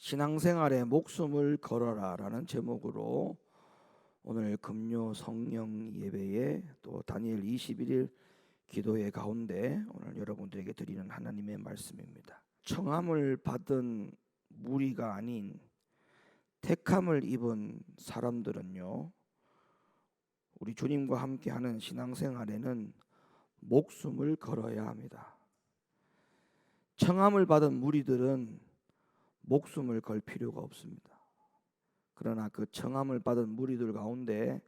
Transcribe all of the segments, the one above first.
신앙생활에 목숨을 걸어라 라는 제목으로 오늘 금요 성령 예배에 또 다니엘 21일 기도회 가운데 오늘 여러분들에게 드리는 하나님의 말씀입니다. 청함을 받은 무리가 아닌 택함을 입은 사람들은요, 우리 주님과 함께하는 신앙생활에는 목숨을 걸어야 합니다. 청함을 받은 무리들은 목숨을 걸 필요가 없습니다. 그러나 그 청함을 받은 무리들 가운데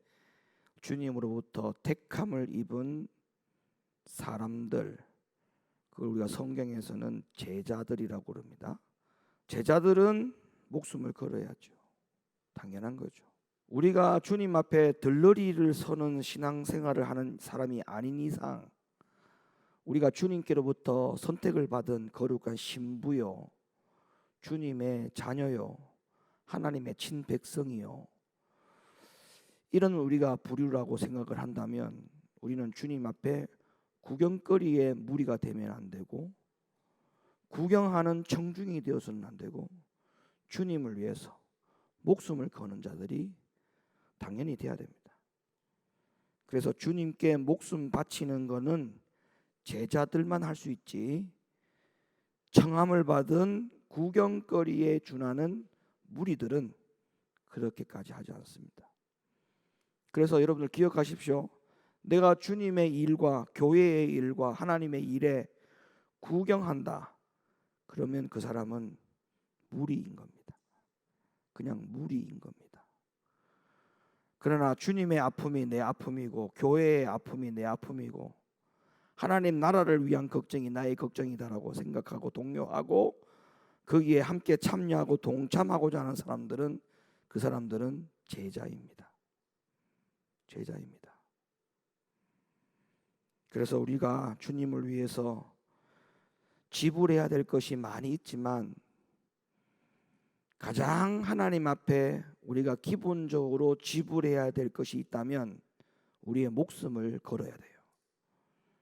주님으로부터 택함을 입은 사람들, 그걸 우리가 성경에서는 제자들이라고 그럽니다. 제자들은 목숨을 걸어야죠. 당연한 거죠. 우리가 주님 앞에 들러리를 서는 신앙생활을 하는 사람이 아닌 이상 우리가 주님께로부터 선택을 받은 거룩한 신부요, 주님의 자녀요, 하나님의 친백성이요, 이런 우리가 부류라고 생각을 한다면 우리는 주님 앞에 구경거리의 무리가 되면 안 되고, 구경하는 청중이 되어서는 안 되고, 주님을 위해서 목숨을 거는 자들이 당연히 돼야 됩니다. 그래서 주님께 목숨 바치는 것은 제자들만 할 수 있지, 청함을 받은 구경거리에 준하는 무리들은 그렇게까지 하지 않습니다. 그래서 여러분들 기억하십시오. 내가 주님의 일과 교회의 일과 하나님의 일에 구경한다, 그러면 그 사람은 무리인 겁니다. 그냥 무리인 겁니다. 그러나 주님의 아픔이 내 아픔이고 교회의 아픔이 내 아픔이고 하나님 나라를 위한 걱정이 나의 걱정이다라고 생각하고 동료하고 거기에 함께 참여하고 동참하고자 하는 사람들은, 그 사람들은 제자입니다. 제자입니다. 그래서 우리가 주님을 위해서 지불해야 될 것이 많이 있지만 가장 하나님 앞에 우리가 기본적으로 지불해야 될 것이 있다면 우리의 목숨을 걸어야 돼요.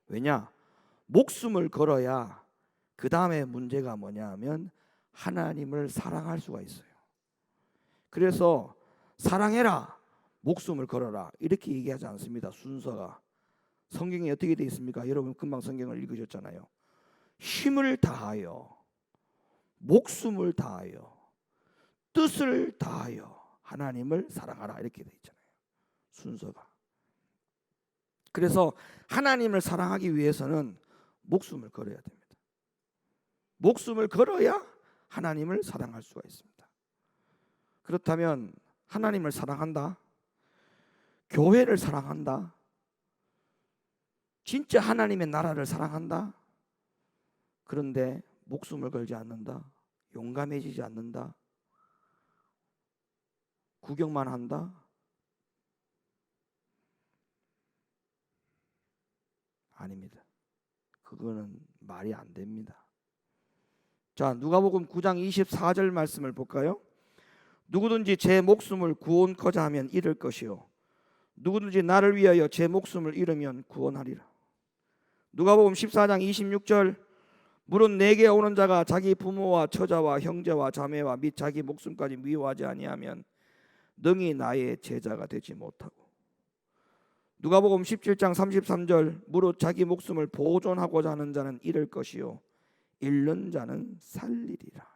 왜냐? 목숨을 걸어야 그 다음에 문제가 뭐냐 하면 하나님을 사랑할 수가 있어요. 그래서 사랑해라, 목숨을 걸어라, 이렇게 얘기하지 않습니다. 순서가 성경에 어떻게 되어 있습니까? 여러분 금방 성경을 읽으셨잖아요. 힘을 다하여, 목숨을 다하여, 뜻을 다하여 하나님을 사랑하라, 이렇게 되어 있잖아요. 순서가. 그래서 하나님을 사랑하기 위해서는 목숨을 걸어야 됩니다. 목숨을 걸어야 하나님을 사랑할 수가 있습니다. 그렇다면 하나님을 사랑한다, 교회를 사랑한다, 진짜 하나님의 나라를 사랑한다, 그런데 목숨을 걸지 않는다, 용감해지지 않는다, 구경만 한다, 아닙니다. 그거는 말이 안 됩니다. 자, 누가복음 9장 24절 말씀을 볼까요? 누구든지 제 목숨을 구원코자 하면 잃을 것이요 누구든지 나를 위하여 제 목숨을 잃으면 구원하리라. 누가복음 14장 26절, 무릇 내게 오는 자가 자기 부모와 처자와 형제와 자매와 및 자기 목숨까지 미워하지 아니하면 능히 나의 제자가 되지 못하고. 누가복음 17장 33절, 무릇 자기 목숨을 보존하고자 하는 자는 잃을 것이요 잃는 자는 살리리라.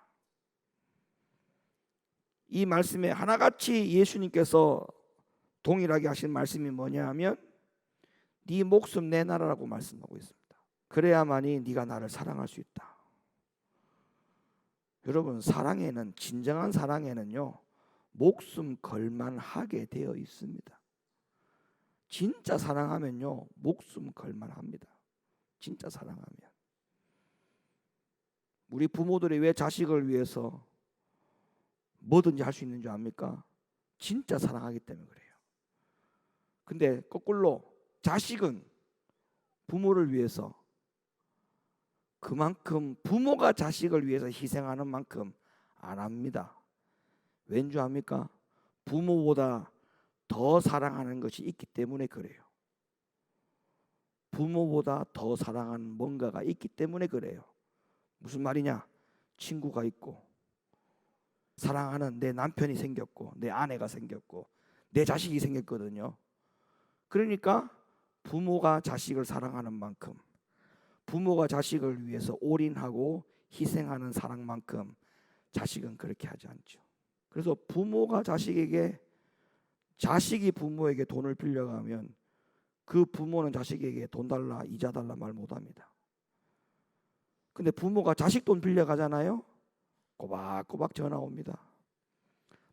이 말씀에 하나같이 예수님께서 동일하게 하신 말씀이 뭐냐 하면 네 목숨 내놔라고 말씀하고 있습니다. 그래야만이 네가 나를 사랑할 수 있다. 여러분, 사랑에는, 진정한 사랑에는요, 목숨 걸만하게 되어 있습니다. 진짜 사랑하면요, 목숨 걸만합니다. 진짜 사랑하면. 우리 부모들이 왜 자식을 위해서 뭐든지 할 수 있는 줄 압니까? 진짜 사랑하기 때문에 그래요. 근데 거꾸로 자식은 부모를 위해서 그만큼 부모가 자식을 위해서 희생하는 만큼 안 합니다. 왠 줄 압니까? 부모보다 더 사랑하는 것이 있기 때문에 그래요. 부모보다 더 사랑하는 뭔가가 있기 때문에 그래요. 무슨 말이냐? 친구가 있고 사랑하는 내 남편이 생겼고 내 아내가 생겼고 내 자식이 생겼거든요. 그러니까 부모가 자식을 사랑하는 만큼, 부모가 자식을 위해서 올인하고 희생하는 사랑만큼 자식은 그렇게 하지 않죠. 그래서 부모가 자식에게, 자식이 부모에게 돈을 빌려가면 그 부모는 자식에게 돈 달라, 이자 달라 말 못합니다. 근데 부모가 자식 돈 빌려가잖아요. 꼬박꼬박 전화 옵니다.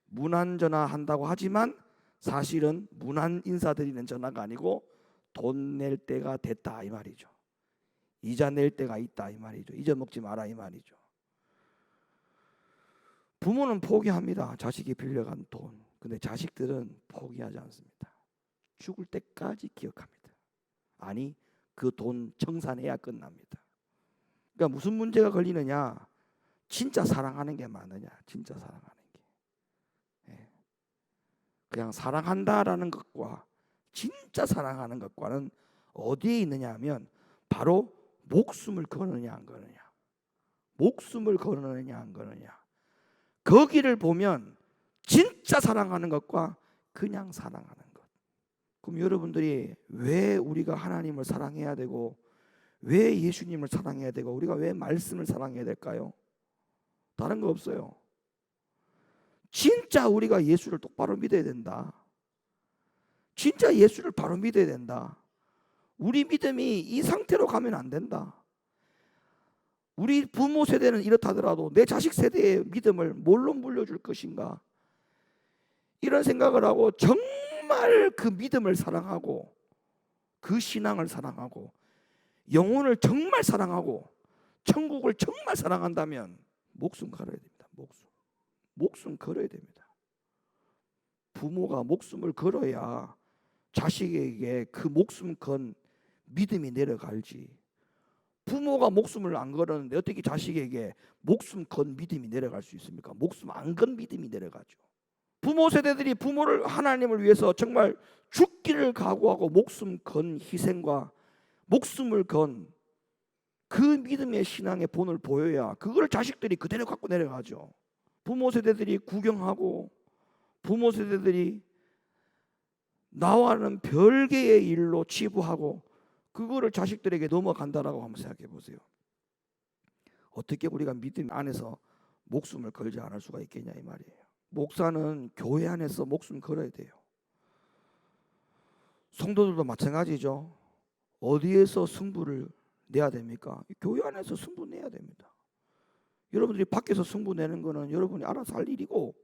무난 전화 한다고 하지만 사실은 무난 인사드리는 전화가 아니고 돈 낼 때가 됐다 이 말이죠. 이자 낼 때가 있다 이 말이죠. 잊어먹지 마라 이 말이죠. 부모는 포기합니다. 자식이 빌려간 돈. 근데 자식들은 포기하지 않습니다. 죽을 때까지 기억합니다. 아니, 그 돈 청산해야 끝납니다. 그러니까 무슨 문제가 걸리느냐? 진짜 사랑하는 게 많으냐? 진짜 사랑하는 게. 그냥 사랑한다라는 것과 진짜 사랑하는 것과는 어디에 있느냐 하면 바로 목숨을 거느냐 안 거느냐. 목숨을 거느냐 안 거느냐. 거기를 보면 진짜 사랑하는 것과 그냥 사랑하는 것. 그럼 여러분들이 왜 우리가 하나님을 사랑해야 되고 왜 예수님을 사랑해야 되고 우리가 왜 말씀을 사랑해야 될까요? 다른 거 없어요. 진짜 우리가 예수를 똑바로 믿어야 된다. 진짜 예수를 바로 믿어야 된다. 우리 믿음이 이 상태로 가면 안 된다. 우리 부모 세대는 이렇다더라도 내 자식 세대의 믿음을 뭘로 물려줄 것인가? 이런 생각을 하고 정말 그 믿음을 사랑하고 그 신앙을 사랑하고 영혼을 정말 사랑하고 천국을 정말 사랑한다면 목숨 걸어야 됩니다. 목숨 걸어야 됩니다. 부모가 목숨을 걸어야 자식에게 그 목숨 건 믿음이 내려갈지. 부모가 목숨을 안 걸었는데 어떻게 자식에게 목숨 건 믿음이 내려갈 수 있습니까? 목숨 안 건 믿음이 내려가죠. 부모 세대들이 부모를 하나님을 위해서 정말 죽기를 각오하고 목숨 건 희생과 목숨을 건 그 믿음의 신앙의 본을 보여야 그걸 자식들이 그대로 갖고 내려가죠. 부모 세대들이 구경하고 부모 세대들이 나와는 별개의 일로 치부하고 그거를 자식들에게 넘어간다라고 한번 생각해 보세요. 어떻게 우리가 믿음 안에서 목숨을 걸지 않을 수가 있겠냐 이 말이에요. 목사는 교회 안에서 목숨 걸어야 돼요. 성도들도 마찬가지죠. 어디에서 승부를 내야 됩니까? 교회 안에서 승부 내야 됩니다. 여러분들이 밖에서 승부 내는 거는 여러분이 알아서 할 일이고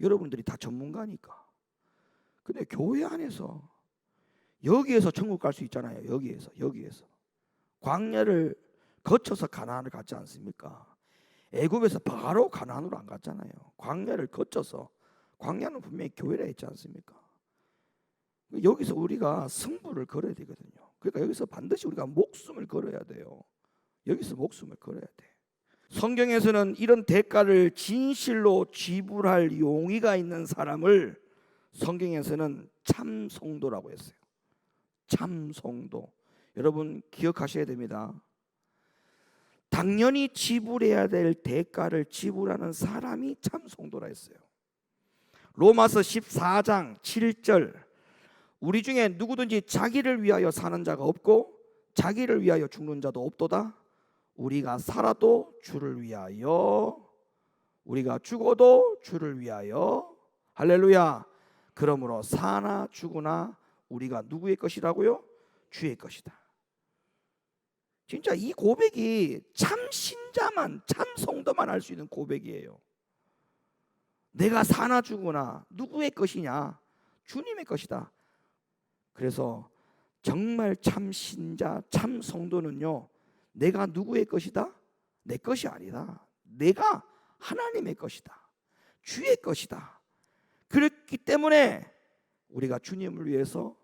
여러분들이 다 전문가니까. 근데 교회 안에서 여기에서 천국 갈 수 있잖아요. 여기에서 광야를 거쳐서 가나안을 갔지 않습니까? 애굽에서 바로 가나안으로 안 갔잖아요. 광야를 거쳐서, 광야는 분명히 교회라 했지 않습니까? 여기서 우리가 승부를 걸어야 되거든요. 그러니까 여기서 반드시 우리가 목숨을 걸어야 돼요. 여기서 목숨을 걸어야 돼. 성경에서는 이런 대가를 진실로 지불할 용의가 있는 사람을 성경에서는 참 성도라고 했어요. 참 성도. 여러분 기억하셔야 됩니다. 당연히 지불해야 될 대가를 지불하는 사람이 참 성도라 했어요. 로마서 14장 7절 우리 중에 누구든지 자기를 위하여 사는 자가 없고 자기를 위하여 죽는 자도 없도다. 우리가 살아도 주를 위하여 우리가 죽어도 주를 위하여 할렐루야. 그러므로 사나 죽으나 우리가 누구의 것이라고요? 주의 것이다. 진짜 이 고백이 참 신자만 참 성도만 할 수 있는 고백이에요. 내가 사나 죽으나 누구의 것이냐? 주님의 것이다. 그래서 정말 참 신자 참 성도는요 내가 누구의 것이다? 내 것이 아니다. 내가 하나님의 것이다. 주의 것이다. 그렇기 때문에 우리가 주님을 위해서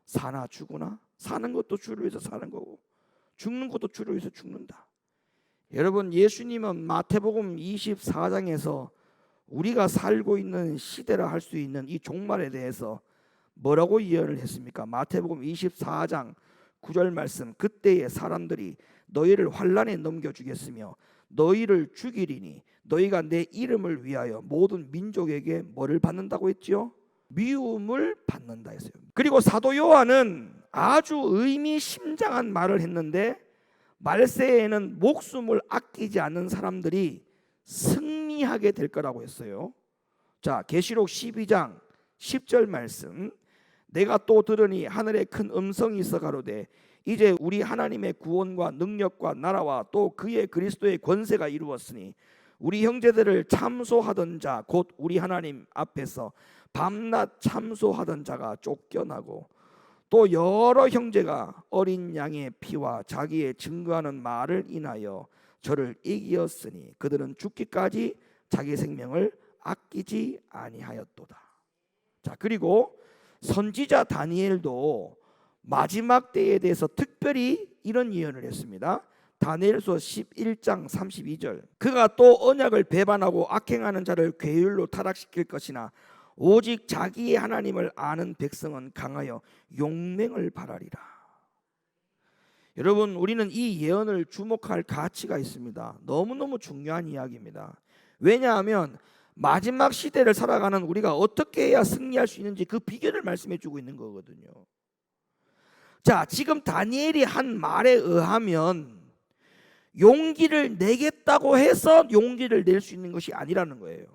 사나 죽으나 사는 것도 주를 위해서 사는 거고 죽는 것도 주를 위해서 죽는다. 여러분 예수님은 마태복음 24장에서 우리가 살고 있는 시대라 할 수 있는 이 종말에 대해서 뭐라고 예언을 했습니까? 마태복음 24장 9절 말씀 그때의 사람들이 너희를 환난에 넘겨주겠으며 너희를 죽이리니 너희가 내 이름을 위하여 모든 민족에게 뭐를 받는다고 했지요? 미움을 받는다 했어요. 그리고 사도 요한은 아주 의미심장한 말을 했는데, 말세에는 목숨을 아끼지 않는 사람들이 승리하게 될 거라고 했어요. 자, 계시록 12장 10절 말씀. 내가 또 들으니 하늘에 큰 음성이 있어 가로되 이제 우리 하나님의 구원과 능력과 나라와 또 그의 그리스도의 권세가 이루었으니 우리 형제들을 참소하던 자 곧 우리 하나님 앞에서 밤낮 참소하던 자가 쫓겨나고 또 여러 형제가 어린 양의 피와 자기의 증거하는 말을 인하여 저를 이기었으니 그들은 죽기까지 자기 생명을 아끼지 아니하였도다. 자, 그리고 선지자 다니엘도 마지막 때에 대해서 특별히 이런 예언을 했습니다. 다니엘서 11장 32절. 그가 또 언약을 배반하고 악행하는 자를 괴율로 타락시킬 것이나 오직 자기의 하나님을 아는 백성은 강하여 용맹을 발하리라. 여러분, 우리는 이 예언을 주목할 가치가 있습니다. 너무너무 중요한 이야기입니다. 왜냐하면 마지막 시대를 살아가는 우리가 어떻게 해야 승리할 수 있는지 그 비결을 말씀해 주고 있는 거거든요. 자, 지금 다니엘이 한 말에 의하면 용기를 내겠다고 해서 용기를 낼 수 있는 것이 아니라는 거예요.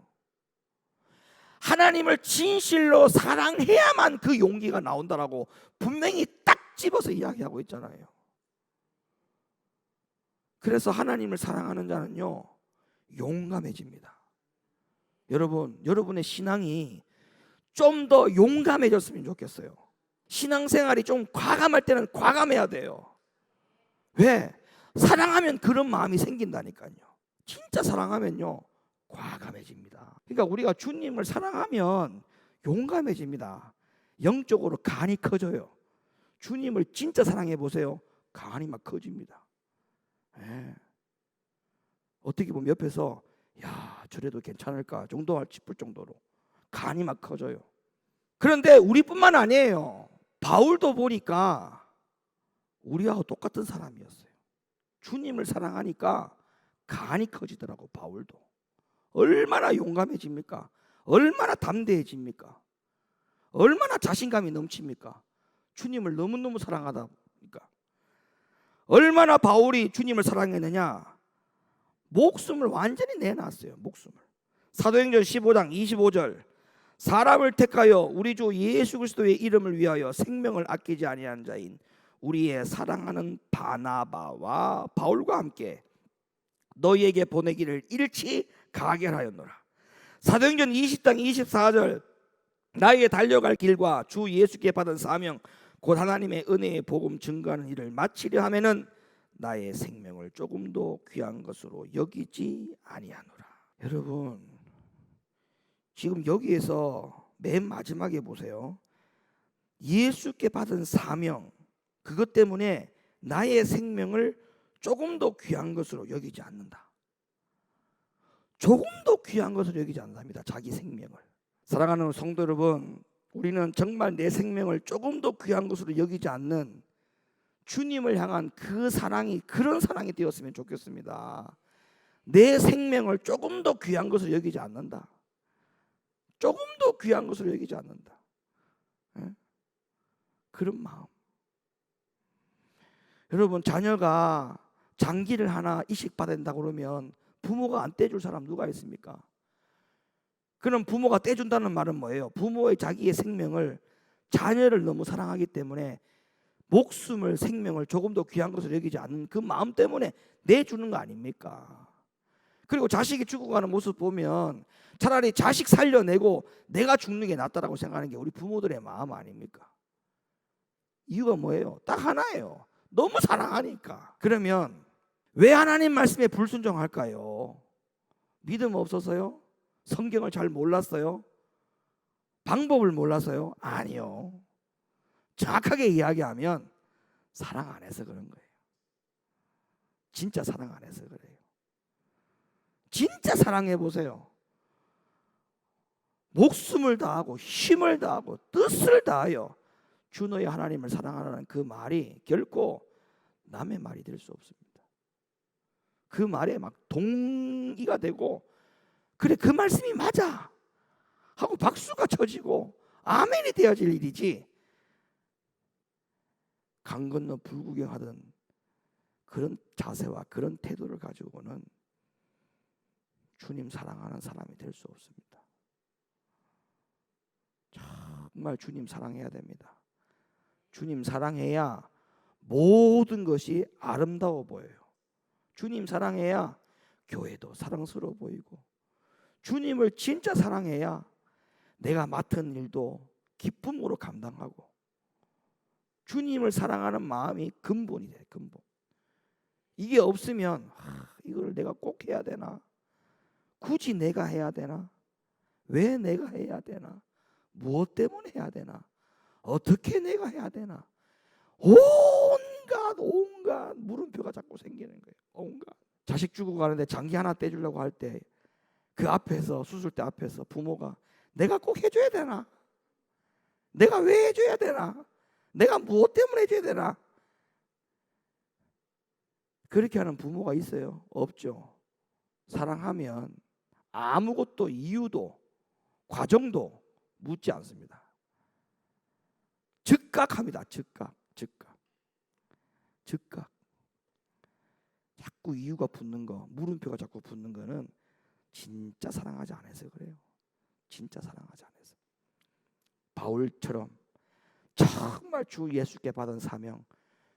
하나님을 진실로 사랑해야만 그 용기가 나온다라고 분명히 딱 집어서 이야기하고 있잖아요. 그래서 하나님을 사랑하는 자는요, 용감해집니다. 여러분, 여러분의 신앙이 좀 더 용감해졌으면 좋겠어요. 신앙생활이 좀 과감할 때는 과감해야 돼요. 왜? 사랑하면 그런 마음이 생긴다니까요. 진짜 사랑하면요, 과감해집니다. 그러니까 우리가 주님을 사랑하면 용감해집니다. 영적으로 간이 커져요. 주님을 진짜 사랑해 보세요. 간이 막 커집니다. 네. 어떻게 보면 옆에서 야, 저래도 괜찮을까 정도 싶을 정도로 간이 막 커져요. 그런데 우리뿐만 아니에요. 바울도 보니까 우리하고 똑같은 사람이었어요. 주님을 사랑하니까 간이 커지더라고. 바울도 얼마나 용감해집니까? 얼마나 담대해집니까? 얼마나 자신감이 넘칩니까? 주님을 너무너무 사랑하다 보니까. 얼마나 바울이 주님을 사랑했느냐? 목숨을 완전히 내놨어요. 목숨을. 사도행전 15장 25절. 사람을 택하여 우리 주 예수 그리스도의 이름을 위하여 생명을 아끼지 아니하는 자인 우리의 사랑하는 바나바와 바울과 함께 너희에게 보내기를 일치 가결하였노라. 사도행전 20장 24절. 나에게 달려갈 길과 주 예수께 받은 사명 곧 하나님의 은혜의 복음 증거하는 일을 마치려 하면은 나의 생명을 조금도 귀한 것으로 여기지 아니하노라. 여러분, 지금 여기에서 맨 마지막에 보세요. 예수께 받은 사명, 그것 때문에 나의 생명을 조금도 귀한 것으로 여기지 않는다. 조금도 귀한 것으로 여기지 않는답니다. 자기 생명을. 사랑하는 성도 여러분, 우리는 정말 내 생명을 조금도 귀한 것으로 여기지 않는 주님을 향한 그 사랑이 그런 사랑이 되었으면 좋겠습니다. 내 생명을 조금도 귀한 것으로 여기지 않는다. 조금도 귀한 것으로 여기지 않는다. 그런 마음. 여러분, 자녀가 장기를 하나 이식받아야 된다고 그러면 부모가 안 떼줄 사람 누가 있습니까? 그럼 부모가 떼준다는 말은 뭐예요? 부모의 자기의 생명을, 자녀를 너무 사랑하기 때문에 목숨을, 생명을 조금 더 귀한 것으로 여기지 않는 그 마음 때문에 내주는 거 아닙니까? 그리고 자식이 죽어가는 모습 보면 차라리 자식 살려내고 내가 죽는 게 낫다라고 생각하는 게 우리 부모들의 마음 아닙니까? 이유가 뭐예요? 딱 하나예요. 너무 사랑하니까. 그러면 왜 하나님 말씀에 불순종할까요? 믿음 없어서요? 성경을 잘 몰랐어요? 방법을 몰라서요? 아니요. 정확하게 이야기하면 사랑 안 해서 그런 거예요. 진짜 사랑 안 해서 그래요. 진짜 사랑해 보세요. 목숨을 다하고 힘을 다하고 뜻을 다하여 주 너의 하나님을 사랑하라는 그 말이 결코 남의 말이 될 수 없습니다. 그 말에 막 동의가 되고, 그래 그 말씀이 맞아 하고 박수가 쳐지고 아멘이 되어질 일이지, 강 건너 불구경하던 그런 자세와 그런 태도를 가지고는 주님 사랑하는 사람이 될 수 없습니다. 정말 주님 사랑해야 됩니다. 주님 사랑해야 모든 것이 아름다워 보여요. 주님 사랑해야 교회도 사랑스러워 보이고, 주님을 진짜 사랑해야 내가 맡은 일도 기쁨으로 감당하고, 주님을 사랑하는 마음이 근본이 돼요. 근본. 이게 없으면 이걸 내가 꼭 해야 되나? 굳이 내가 해야 되나? 왜 내가 해야 되나? 무엇 때문에 해야 되나? 어떻게 내가 해야 되나? 온갖 물음표가 자꾸 생기는 거예요. 온갖. 자식 주고 가는데 장기 하나 떼주려고 할 때 그 앞에서, 수술대 앞에서 부모가 내가 꼭 해줘야 되나? 내가 왜 해줘야 되나? 내가 무엇 때문에 해줘야 되나? 그렇게 하는 부모가 있어요? 없죠. 사랑하면 아무것도 이유도 과정도 묻지 않습니다. 즉각합니다. 즉각. 자꾸 이유가 붙는 거, 물음표가 자꾸 붙는 거는 진짜 사랑하지 않아서 그래요. 진짜 사랑하지 않아서. 바울처럼 정말 주 예수께 받은 사명,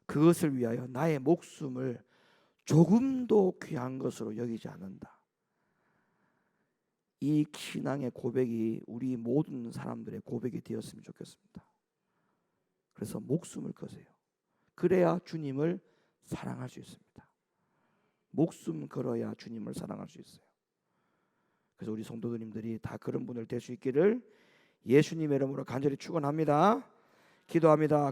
그것을 위하여 나의 목숨을 조금도 귀한 것으로 여기지 않는다. 이 신앙의 고백이 우리 모든 사람들의 고백이 되었으면 좋겠습니다. 그래서 목숨을 거세요. 그래야 주님을 사랑할 수 있습니다. 목숨 걸어야 주님을 사랑할 수 있어요. 그래서 우리 성도님들이 다 그런 분을 될 수 있기를 예수님의 이름으로 간절히 축원합니다. 기도합니다.